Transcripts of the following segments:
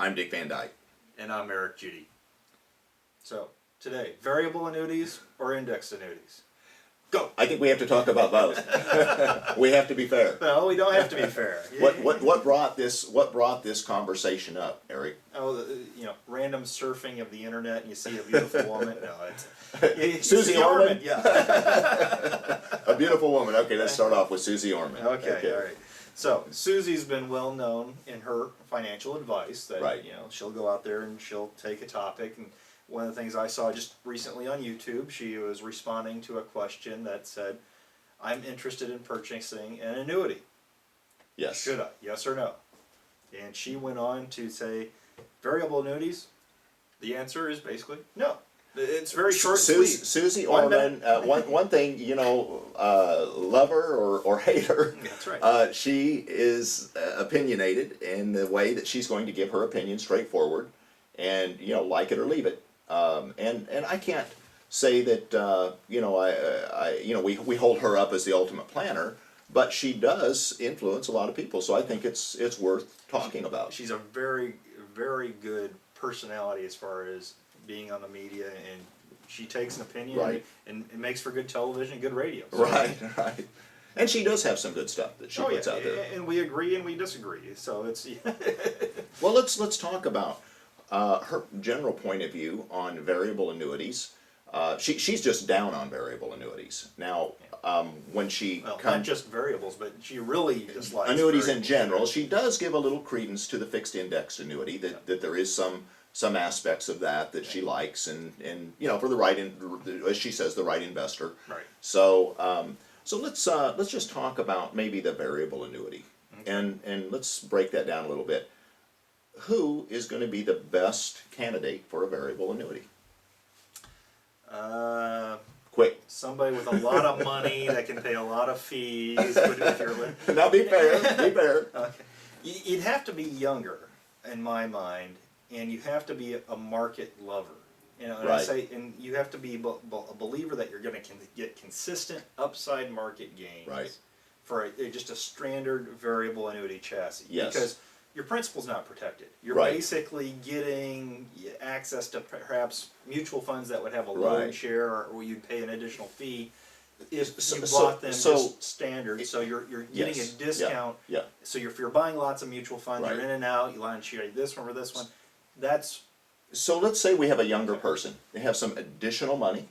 I'm Dick Van Dyke. And I'm Eric Judy. So, today, variable annuities or indexed annuities? Go! I think we have to talk about both. We have to be fair. No, we don't have to be fair. What brought this conversation up, Eric? Oh, random surfing of the internet and you see a beautiful woman. No, it's Susie Orman? Yeah. A beautiful woman. Okay, let's start off with Susie Orman. Okay, all right. So, Susie's been well known in her financial advice that, Right. she'll go out there and she'll take a topic. And one of the things I saw just recently on YouTube, she was responding to a question that said, I'm interested in purchasing an annuity. Yes. Should I? Yes or no? And she went on to say, variable annuities, the answer is basically no. It's very short and sweet. Susie Orman, one thing, love her or hate her. That's right. She is opinionated in the way that she's going to give her opinion straightforward, and like it or leave it. And I can't say that we hold her up as the ultimate planner, but she does influence a lot of people. So I think it's worth talking about. She's a very, very good personality as far as being on the media, and she takes an opinion, right. and it makes for good television, good radio. So, right. And she does have some good stuff that she puts out there. And we agree and we disagree. So it's well, let's talk about her general point of view on variable annuities. She's just down on variable annuities now. When she not just variables, but she really dislikes annuities in general. She does give a little credence to the fixed indexed annuity. That there is some aspects of that she likes, and for the right, as she says, the right investor. Right. So let's just talk about maybe the variable annuity, and let's break that down a little bit. Who is going to be the best candidate for a variable annuity? Quick. Somebody with a lot of money that can pay a lot of fees. Now be fair. Be fair. Okay. You'd have to be younger, in my mind, and you have to be a market lover. And right. and you have to be a believer that you're going to get consistent upside market gains. Right. For just a standard variable annuity chassis. Yes. Because your principal's not protected. You're right. basically getting access to perhaps mutual funds that would have a loan right. share, or you'd pay an additional fee if you bought them just standard. So you're getting yes. a discount. Yeah. So if you're buying lots of mutual funds, right. you're in and out, you line share this one or this one. So let's say we have a younger person. They have some additional money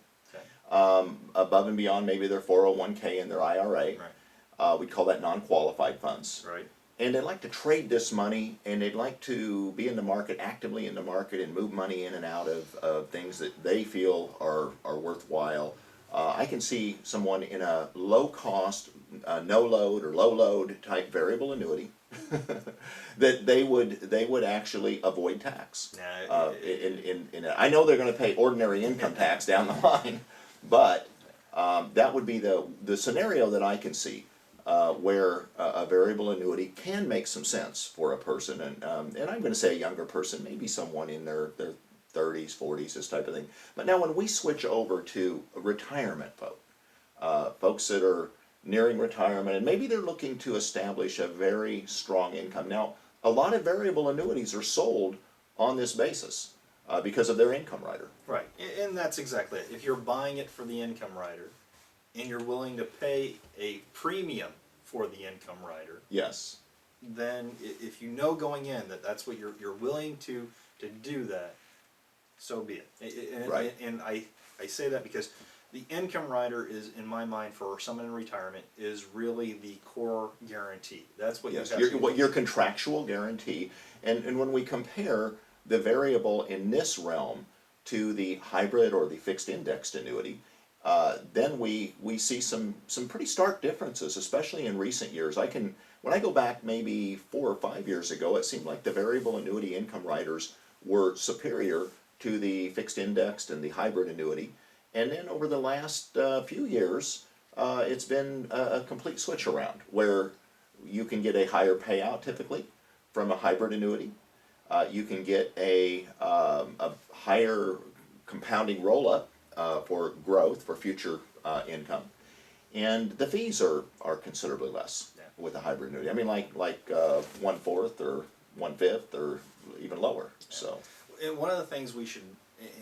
above and beyond maybe their 401k and their IRA. Right. We call that non-qualified funds. Right. And they'd like to trade this money, and they'd like to be in the market, actively in the market, and move money in and out of things that they feel are worthwhile. I can see someone in a low-cost, no-load or low-load type variable annuity that they would actually avoid tax. I know they're going to pay ordinary income tax down the line, but that would be the scenario that I can see. Where a variable annuity can make some sense for a person, and I'm going to say a younger person, maybe someone in their 30s, 40s, this type of thing. But now when we switch over to retirement folks that are nearing retirement, and maybe they're looking to establish a very strong income. Now, a lot of variable annuities are sold on this basis because of their income rider. Right, and that's exactly it. If you're buying it for the income rider, and you're willing to pay a premium for the income rider, yes, then if you know going in that that's what you're willing to do that, so be it. Right. And I say that because the income rider is, in my mind, for someone in retirement, is really the core guarantee. That's what yes, you have your contractual guarantee. And when we compare the variable in this realm to the hybrid or the fixed indexed annuity, then we see some pretty stark differences, especially in recent years. When I go back maybe 4 or 5 years ago, it seemed like the variable annuity income riders were superior to the fixed indexed and the hybrid annuity. And then over the last few years, it's been a complete switch around, where you can get a higher payout typically from a hybrid annuity. You can get a higher compounding roll-up for growth, for future income. And the fees are considerably less with a hybrid annuity. I mean, like 1/4 or 1/5 or even lower, so. And one of the things we should,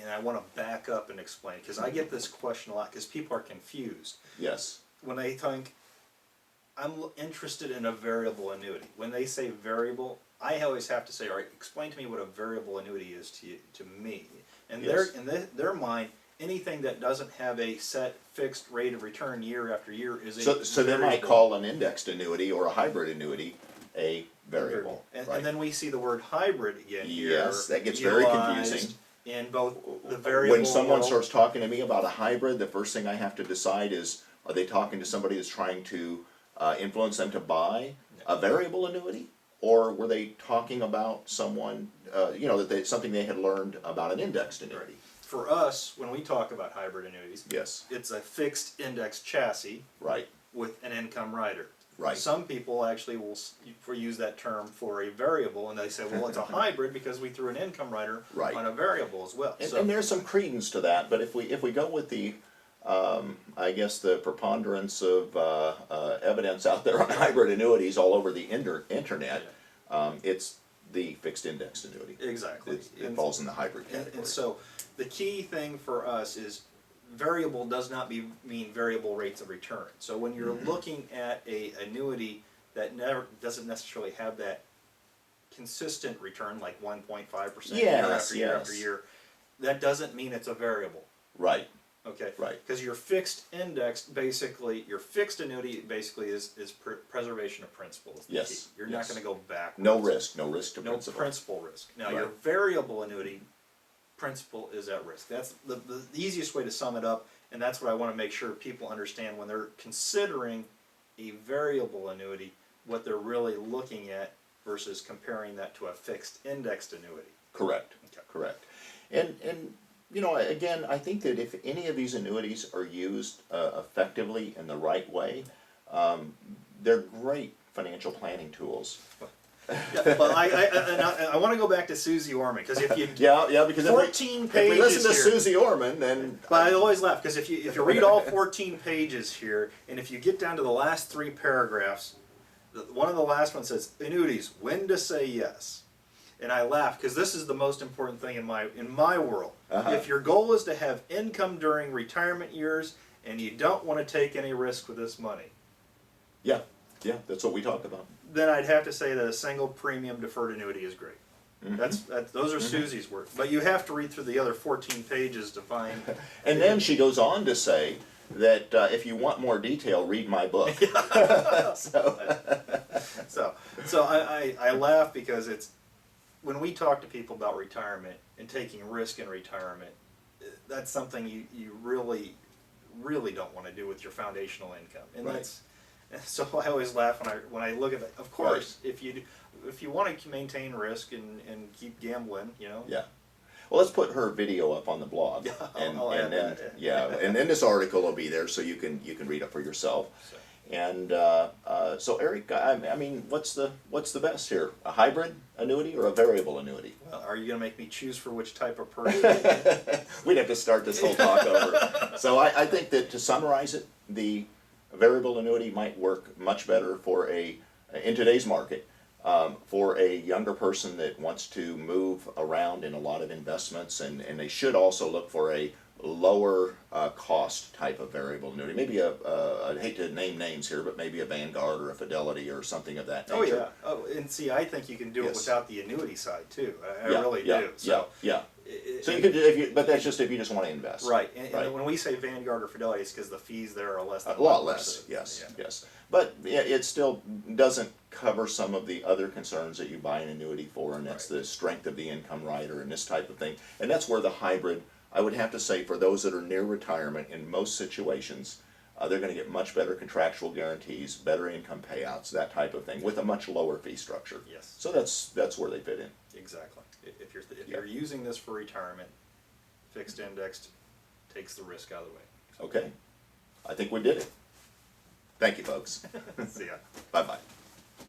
and I want to back up and explain, because I get this question a lot, because people are confused. Yes, When they think, I'm interested in a variable annuity. When they say variable, I always have to say, all right, explain to me what a variable annuity is to you, to me. And Yes. in their mind, anything that doesn't have a set fixed rate of return year after year is a so they might variable. call an indexed annuity or a hybrid annuity a variable, And, right? and then we see the word hybrid again here. Yes, that gets very utilized confusing. In both the variable When someone world. starts talking to me about a hybrid, the first thing I have to decide is, are they talking to somebody that's trying to influence them to buy a variable annuity? Or were they talking about someone, something they had learned about an indexed annuity? For us, when we talk about hybrid annuities, Yes, it's a fixed index chassis right, with an income rider. right. Some people actually will use that term for a variable, and they say, well, it's a hybrid because we threw an income rider Right. on a variable as well. And, So, and there's some credence to that, but if we go with the, I guess the preponderance of evidence out there on hybrid annuities all over the internet, it's the fixed indexed annuity. exactly. It falls in the hybrid And category. so the key thing for us is variable does not mean variable rates of return. So when you're Mm-hmm. looking at a annuity that doesn't necessarily have that consistent return, like 1.5% year Yes, after year after yes. year, that doesn't mean it's a variable. Right, Okay. right. Because your fixed index, basically, your fixed annuity basically is preservation of principal. Is the Yes, key. You're yes. not going to go backwards. No risk to No principal. principal risk. Now, your Right. variable annuity, principal is at risk. That's the easiest way to sum it up, and that's what I want to make sure people understand when they're considering a variable annuity, what they're really looking at versus comparing that to a fixed indexed annuity. Correct, Okay. correct. And again, I think that if any of these annuities are used effectively in the right way, they're great financial planning tools. Yeah, but I want to go back to Susie Orman, because if you Yeah, because if 14 if we listen pages to here. Susie Orman, then But I always laugh because if you read all 14 pages here, and if you get down to the last 3 paragraphs, one of the last ones says annuities, when to say yes, and I laugh because this is the most important thing in my world. Uh-huh. If your goal is to have income during retirement years and you don't want to take any risk with this money, yeah, that's what we talk about. then I'd have to say that a single premium deferred annuity is great. Mm-hmm. Those are Susie's words, but you have to read through the other 14 pages to find. And then she goes on to say that if you want more detail, read my book. So I laugh because it's when we talk to people about retirement and taking risk in retirement, that's something you really don't want to do with your foundational income, and Right. so I always laugh when I look at that. Of course, if you want to maintain risk and keep gambling, Yeah. Well, let's put her video up on the blog, I'll add then that, and then this article will be there, so you can read it for yourself. So. And so, Eric, I mean, what's the best here? A hybrid annuity or a variable annuity? Well, are you going to make me choose for which type of person? We'd have to start this whole talk over. So I think that to summarize it, the variable annuity might work much better in today's market. For a younger person that wants to move around in a lot of investments, and they should also look for a lower cost type of variable annuity. Maybe I'd hate to name names here, but maybe a Vanguard or a Fidelity or something of that Oh nature. yeah. Oh, and see, I think you can do it Yes. without the annuity side too. I Yeah, really yeah, do. So, yeah. So you could, but that's just if you just want to invest. right. And Right. when we say Vanguard or Fidelity, it's because the fees there are less than A lot 1%. less, yes, Yeah. yes. But it still doesn't cover some of the other concerns that you buy an annuity for, and that's the strength of the income rider and this type of thing. And that's where the hybrid, I would have to say, for those that are near retirement, in most situations, they're going to get much better contractual guarantees, better income payouts, that type of thing, with a much lower fee structure. Yes. So that's where they fit in. Exactly. If Yeah. you're using this for retirement, fixed indexed takes the risk out of the way. Okay, I think we did it. Thank you, folks. See ya. Bye-bye.